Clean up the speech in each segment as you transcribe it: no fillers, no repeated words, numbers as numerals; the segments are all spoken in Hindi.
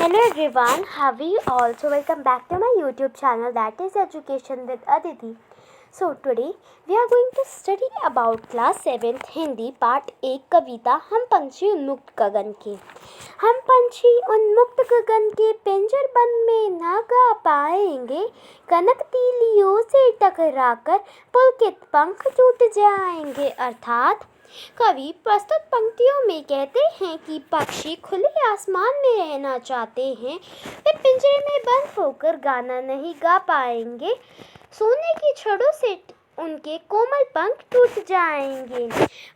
Hello everyone, how are you all? So welcome back to my YouTube channel, that is Education with Aditi. So today we are going to study about class 7th Hindi part 1 कविता हम पंछी उन्मुक्त गगन के। हम पंछी उन्मुक्त गगन के पिंजर बंद में ना गा पाएंगे, कनक तीलियों से टकराकर पुलकित पंख टूट जाएंगे। अर्थात कवि प्रस्तुत पंक्तियों में कहते हैं कि पक्षी खुले आसमान में रहना चाहते हैं, वे पिंजरे में बंद होकर गाना नहीं गा पाएंगे, सोने की छड़ों से उनके कोमल पंख टूट जाएंगे।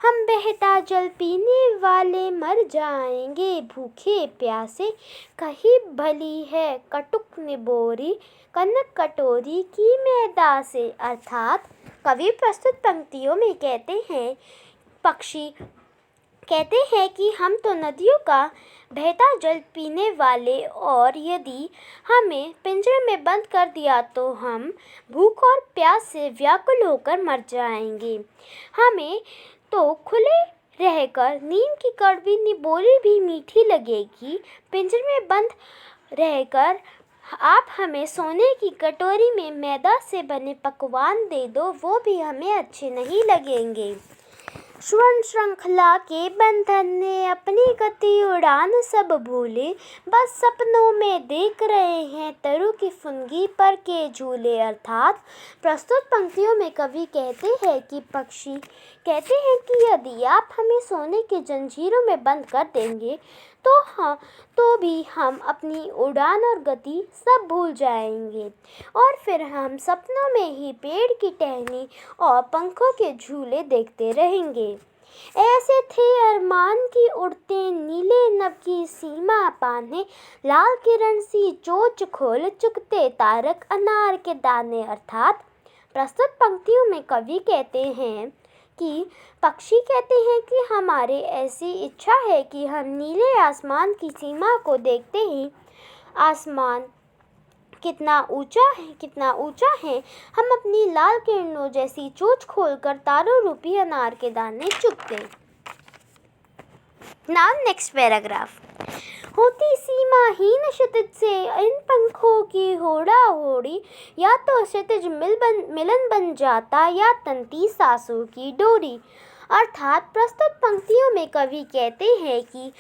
हम बहता जल पीने वाले मर जाएंगे, भूखे प्यासे कहीं भली है कटुक निबोरी कनक कटोरी की मैदा से। अर्थात कवि प्रस्तुत पंक्तियों में कहते हैं, पक्षी कहते हैं कि हम तो नदियों का बहता जल पीने वाले, और यदि हमें पिंजरे में बंद कर दिया तो हम भूख और प्यास से व्याकुल होकर मर जाएंगे। हमें तो खुले रहकर नीम की कड़वी निबोली भी मीठी लगेगी, पिंजरे में बंद रहकर आप हमें सोने की कटोरी में मैदा से बने पकवान दे दो, वो भी हमें अच्छे नहीं लगेंगे। स्वर्ण श्रृंखला के बंधन ने अपनी गति उड़ान सब भूले, बस सपनों में देख रहे हैं तरु की फुनगी पर के झूले। अर्थात प्रस्तुत पंक्तियों में कवि कहते हैं कि पक्षी कहते हैं कि यदि आप हमें सोने के जंजीरों में बंद कर देंगे तो भी हम अपनी उड़ान और गति सब भूल जाएंगे, और फिर हम सपनों में ही पेड़ की टहनी और पंखों के झूले देखते रहेंगे। ऐसे थे अरमान की उड़ते नीले नभ की सीमा पाने, लाल किरण सी चोंच खोल चुकते तारक अनार के दाने। अर्थात प्रस्तुत पंक्तियों में कवि कहते हैं कि पक्षी कहते हैं कि हमारे ऐसी इच्छा है कि हम नीले आसमान की सीमा को देखते ही आसमान कितना ऊंचा है, हम अपनी लाल किरणों जैसी चोंच खोलकर तारों रूपी अनार के दाने चुगते। Now next paragraph. होती सीमाहीन क्षितिज से इन पंखों की होड़ा होड़ी, या तो क्षितिज मिलन बन जाता या तंती सासों की डोरी। अर्थात प्रस्तुत पंक्तियों में कवि कहते हैं कि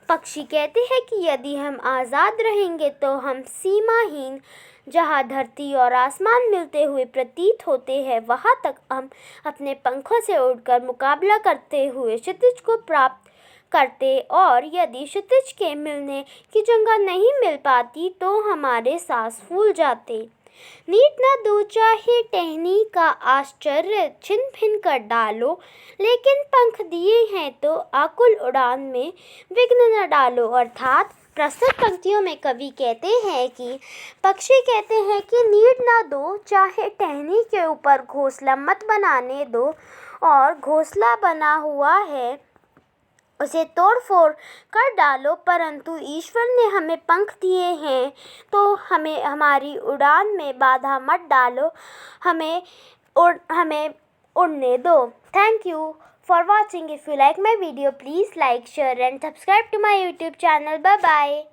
पक्षी कहते हैं कि यदि हम आज़ाद रहेंगे तो हम सीमाहीन, जहाँ धरती और आसमान मिलते हुए प्रतीत होते हैं, वहाँ तक हम अपने पंखों से उड़कर मुकाबला करते हुए क्षितिज को प्राप्त करते, और यदि क्षितिज के मिलने की जगह नहीं मिल पाती तो हमारे सांस फूल जाते। नीट न दो चाहे टहनी का आश्चर्य छिन भिन कर डालो, लेकिन पंख दिए हैं तो आकुल उड़ान में विघ्न न डालो। अर्थात प्रस्तुत पंक्तियों में कवि कहते हैं कि पक्षी कहते हैं कि नीड न दो चाहे टहनी के ऊपर घोंसला मत बनाने दो, और घोंसला बना हुआ है उसे तोड़ फोड़ कर डालो, परंतु ईश्वर ने हमें पंख दिए हैं तो हमें हमारी उड़ान में बाधा मत डालो, हमें उड़ने दो। Thank you for watching. If you like my video, please like, share and subscribe to my YouTube channel. Bye bye.